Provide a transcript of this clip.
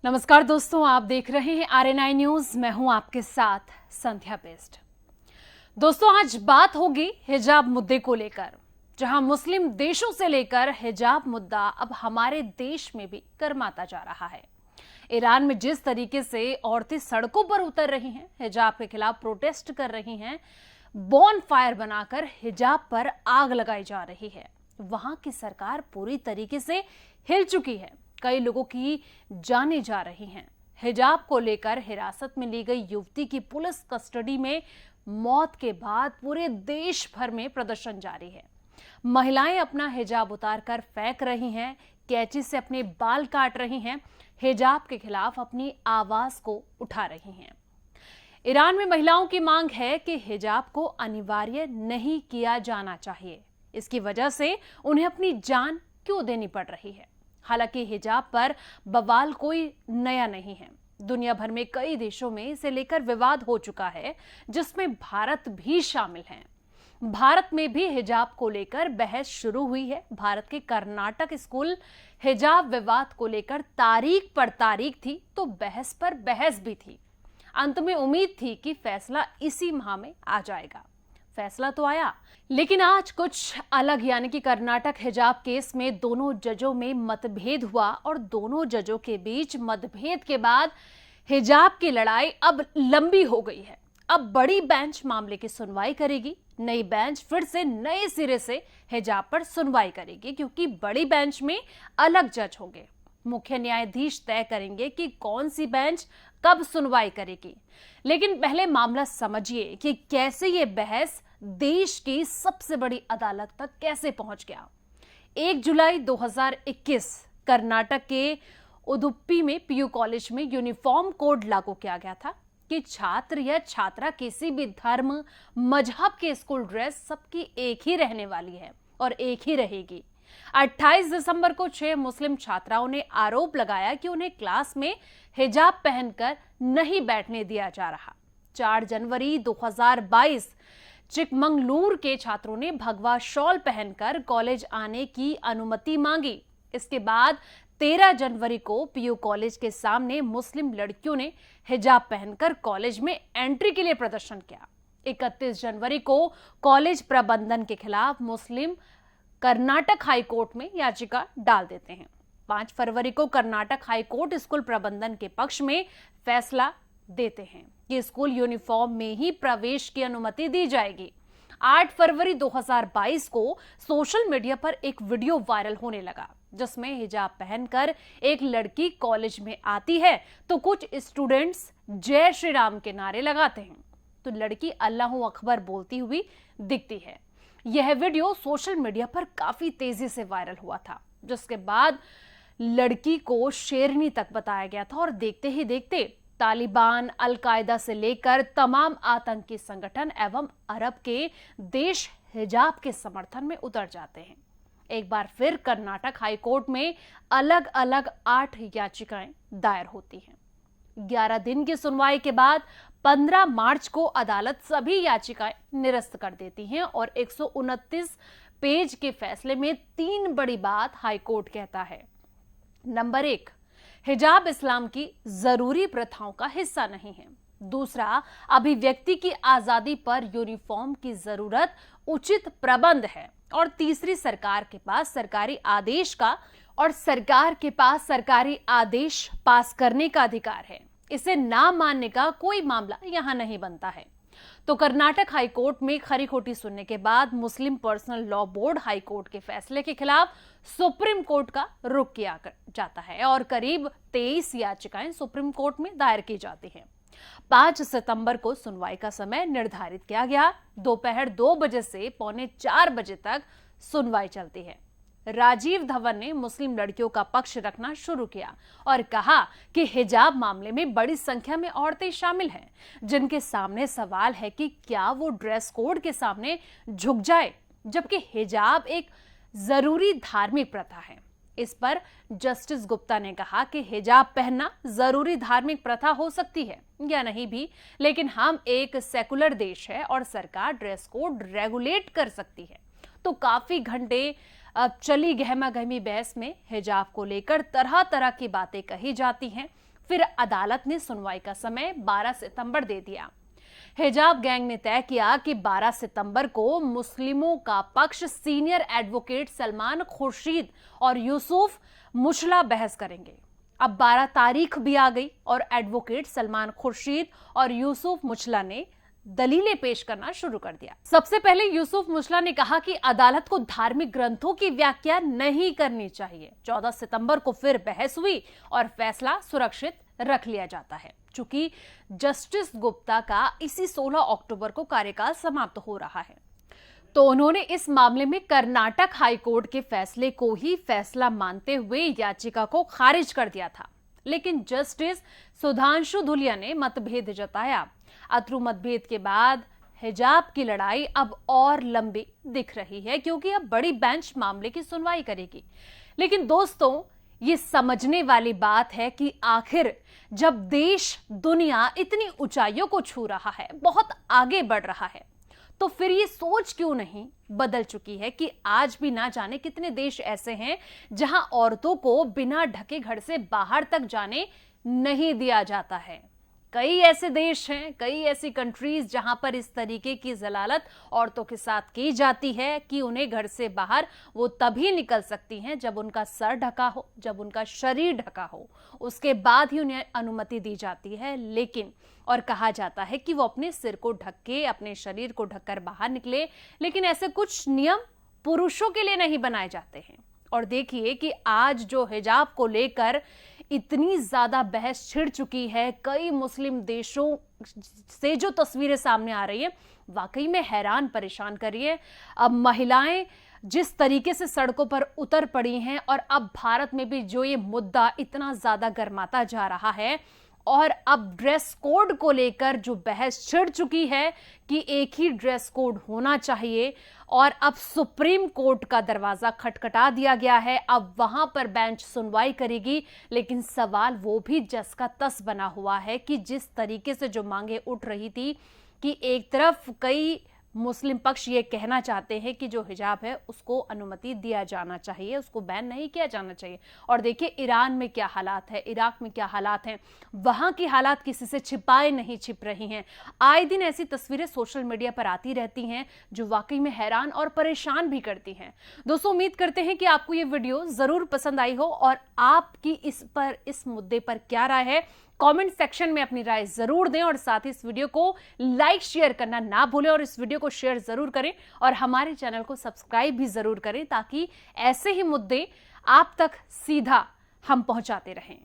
नमस्कार दोस्तों, आप देख रहे हैं RNI न्यूज। मैं हूं आपके साथ संध्या बेस्ट। दोस्तों, आज बात होगी हिजाब मुद्दे को लेकर, जहां मुस्लिम देशों से लेकर हिजाब मुद्दा अब हमारे देश में भी गर्माता जा रहा है। ईरान में जिस तरीके से औरतें सड़कों पर उतर रही हैं, हिजाब के खिलाफ प्रोटेस्ट कर रही हैं, बॉन फायर बनाकर हिजाब पर आग लगाई जा रही है, वहां की सरकार पूरी तरीके से हिल चुकी है। कई लोगों की जानें जा रही हैं। हिजाब को लेकर हिरासत में ली गई युवती की पुलिस कस्टडी में मौत के बाद पूरे देश भर में प्रदर्शन जारी है। महिलाएं अपना हिजाब उतारकर फेंक रही हैं, कैंची से अपने बाल काट रही हैं, हिजाब के खिलाफ अपनी आवाज को उठा रही हैं। ईरान में महिलाओं की मांग है कि हिजाब को अनिवार्य नहीं किया जाना चाहिए। इसकी वजह से उन्हें अपनी जान क्यों देनी पड़ रही है। हालांकि हिजाब पर बवाल कोई नया नहीं है। दुनिया भर में कई देशों में इसे लेकर विवाद हो चुका है, जिसमें भारत भी शामिल है। भारत में भी हिजाब को लेकर बहस शुरू हुई है। भारत के कर्नाटक स्कूल हिजाब विवाद को लेकर तारीख पर तारीख थी, तो बहस पर बहस भी थी। अंत में उम्मीद थी कि फैसला इसी माह में आ जाएगा। फैसला तो आया, लेकिन आज कुछ अलग, यानी कि कर्नाटक हिजाब केस में दोनों जजों में मतभेद हुआ और दोनों जजों के बीच मतभेद के बाद हिजाब की लड़ाई अब लंबी हो गई है। अब बड़ी बेंच मामले की सुनवाई करेगी। नई बेंच फिर से नए सिरे से हिजाब पर सुनवाई करेगी, क्योंकि बड़ी बेंच में अलग जज होंगे। मुख्य न्यायाधीश तय करेंगे कि कौन सी बेंच कब सुनवाई करेगी। लेकिन पहले मामला समझिए कि कैसे ये बहस देश की सबसे बड़ी अदालत तक कैसे पहुंच गया। 1 जुलाई 2021 कर्नाटक के उदुप्पी में पीयू कॉलेज में यूनिफॉर्म कोड लागू किया गया था कि छात्र या छात्रा किसी भी धर्म मजहब की स्कूल ड्रेस सबकी एक ही रहने वाली है और एक ही रहेगी। 28 दिसंबर को 6 मुस्लिम छात्राओं ने आरोप लगाया कि उन्हें क्लास में हिजाब पहनकर नहीं बैठने दिया जा रहा। 4 जनवरी 2022 चिकमंगलूर के छात्रों ने भगवा शॉल पहनकर कॉलेज आने की अनुमति मांगी। इसके बाद 13 जनवरी को पीयू कॉलेज के सामने मुस्लिम लड़कियों ने हिजाब पहनकर कॉलेज में एंट्री के लिए प्रदर्शन किया। 31 जनवरी को कॉलेज प्रबंधन के खिलाफ मुस्लिम कर्नाटक हाई कोर्ट में याचिका डाल देते हैं। 5 फरवरी को कर्नाटक हाई कोर्ट स्कूल प्रबंधन के पक्ष में फैसला देते हैं कि स्कूल यूनिफॉर्म में ही प्रवेश की अनुमति दी जाएगी। 8 फरवरी 2022 को सोशल मीडिया पर एक वीडियो वायरल होने लगा, जिसमें हिजाब पहनकर एक लड़की कॉलेज में आती है तो कुछ स्टूडेंट्स जय श्री राम के नारे लगाते हैं, तो लड़की अल्लाहू अकबर बोलती हुई दिखती है। यह वीडियो सोशल मीडिया पर काफी तेजी से वायरल हुआ था, जिसके बाद लड़की को शेरनी तक बताया गया था और देखते ही देखते तालिबान, अल-कायदा से लेकर तमाम आतंकी संगठन एवं अरब के देश हिजाब के समर्थन में उतर जाते हैं। एक बार फिर कर्नाटक हाई कोर्ट में अलग अलग 8 याचिकाएं दायर होती हैं। 11 दिन की सुनवाई के बाद 15 मार्च को अदालत सभी याचिकाएं निरस्त कर देती हैं और 129 पेज के फैसले में 3 बड़ी बात हाईकोर्ट कहता है। नंबर 1, हिजाब इस्लाम की जरूरी प्रथाओं का हिस्सा नहीं है। दूसरा, अभिव्यक्ति की आजादी पर यूनिफॉर्म की जरूरत उचित प्रबंध है। और तीसरी, सरकार के पास सरकारी आदेश पास करने का अधिकार है। इसे ना मानने का कोई मामला यहां नहीं बनता है। तो कर्नाटक हाई कोर्ट में खरी खोटी सुनने के बाद Muslim personal law board high court के फैसले के खिलाफ सुप्रीम कोर्ट का रुख किया जाता है और करीब 23 याचिकाएं सुप्रीम कोर्ट में दायर की जाती हैं। 5 सितंबर को सुनवाई का समय निर्धारित किया गया। दोपहर 2 बजे से पौने 4 बजे तक सुनवाई चलती है। राजीव धवन ने मुस्लिम लड़कियों का पक्ष रखना शुरू किया और कहा कि हिजाब मामले में बड़ी संख्या में औरतें शामिल हैं, जिनके सामने सवाल है कि क्या वो ड्रेस कोड के सामने झुक जाए, जबकि हिजाब एक जरूरी धार्मिक प्रथा है। इस पर जस्टिस गुप्ता ने कहा कि हिजाब पहनना जरूरी धार्मिक प्रथा हो सकती है या नहीं भी, लेकिन हम एक सेकुलर देश है और सरकार ड्रेस कोड रेगुलेट कर सकती है। तो काफी घंटे अब चली गहमा गहमी बहस में हिजाब को लेकर तरह तरह की बातें कही जाती हैं। फिर अदालत ने सुनवाई का समय 12 सितंबर दे दिया। हिजाब गैंग ने तय किया कि 12 सितंबर को मुस्लिमों का पक्ष सीनियर एडवोकेट सलमान खुर्शीद और यूसुफ मुशला बहस करेंगे। अब 12 तारीख भी आ गई और एडवोकेट सलमान खुर्शीद और यूसुफ मुशला ने दलीलें पेश करना शुरू कर दिया। सबसे पहले यूसुफ मुशला ने कहा कि अदालत को धार्मिक ग्रंथों की व्याख्या नहीं करनी चाहिए। 14 सितंबर को फिर बहस हुई और फैसला सुरक्षित रख लिया जाता है। चूंकि जस्टिस गुप्ता का इसी 16 अक्टूबर को कार्यकाल समाप्त हो रहा है, तो उन्होंने इस मामले में कर्नाटक हाईकोर्ट के फैसले को ही फैसला मानते हुए याचिका को खारिज कर दिया था। लेकिन जस्टिस सुधांशु धुलिया ने मतभेद जताया। अथरू मतभेद के बाद हिजाब की लड़ाई अब और लंबी दिख रही है, क्योंकि अब बड़ी बेंच मामले की सुनवाई करेगी। लेकिन दोस्तों, ये समझने वाली बात है कि आखिर जब देश दुनिया इतनी ऊंचाइयों को छू रहा है, बहुत आगे बढ़ रहा है, तो फिर ये सोच क्यों नहीं बदल चुकी है कि आज भी ना जाने कितने देश ऐसे हैं जहां औरतों को बिना ढके घर से बाहर तक जाने नहीं दिया जाता है। कई ऐसे देश हैं, कई ऐसी कंट्रीज जहां पर इस तरीके की जलालत औरतों के साथ की जाती है कि उन्हें घर से बाहर वो तभी निकल सकती हैं जब उनका सर ढका हो, जब उनका शरीर ढका हो, उसके बाद ही उन्हें अनुमति दी जाती है। लेकिन और कहा जाता है कि वो अपने सिर को ढक के, अपने शरीर को ढककर बाहर निकले। लेकिन ऐसे कुछ नियम पुरुषों के लिए नहीं बनाए जाते हैं। और देखिए कि आज जो हिजाब को लेकर इतनी ज्यादा बहस छिड़ चुकी है, कई मुस्लिम देशों से जो तस्वीरें सामने आ रही है, वाकई में हैरान परेशान कर रही है। अब महिलाएं जिस तरीके से सड़कों पर उतर पड़ी हैं और अब भारत में भी जो ये मुद्दा इतना ज्यादा गर्माता जा रहा है, और अब ड्रेस कोड को लेकर जो बहस छिड़ चुकी है कि एक ही ड्रेस कोड होना चाहिए, और अब सुप्रीम कोर्ट का दरवाजा खटखटा दिया गया है। अब वहां पर बेंच सुनवाई करेगी। लेकिन सवाल वो भी जस का तस बना हुआ है कि जिस तरीके से जो मांगे उठ रही थी कि एक तरफ कई मुस्लिम पक्ष ये कहना चाहते हैं कि जो हिजाब है उसको अनुमति दिया जाना चाहिए, उसको बैन नहीं किया जाना चाहिए। और देखिए ईरान में क्या हालात है, इराक में क्या हालात हैं, वहां की हालात किसी से छिपाए नहीं छिप रही हैं। आए दिन ऐसी तस्वीरें सोशल मीडिया पर आती रहती हैं जो वाकई में हैरान और परेशान भी करती हैं। दोस्तों, उम्मीद करते हैं कि आपको ये वीडियो जरूर पसंद आई हो और आपकी इस मुद्दे पर क्या राय है, कमेंट सेक्शन में अपनी राय जरूर दें। और साथ ही इस वीडियो को लाइक शेयर करना ना भूलें और इस वीडियो को शेयर जरूर करें और हमारे चैनल को सब्सक्राइब भी जरूर करें, ताकि ऐसे ही मुद्दे आप तक सीधा हम पहुंचाते रहें।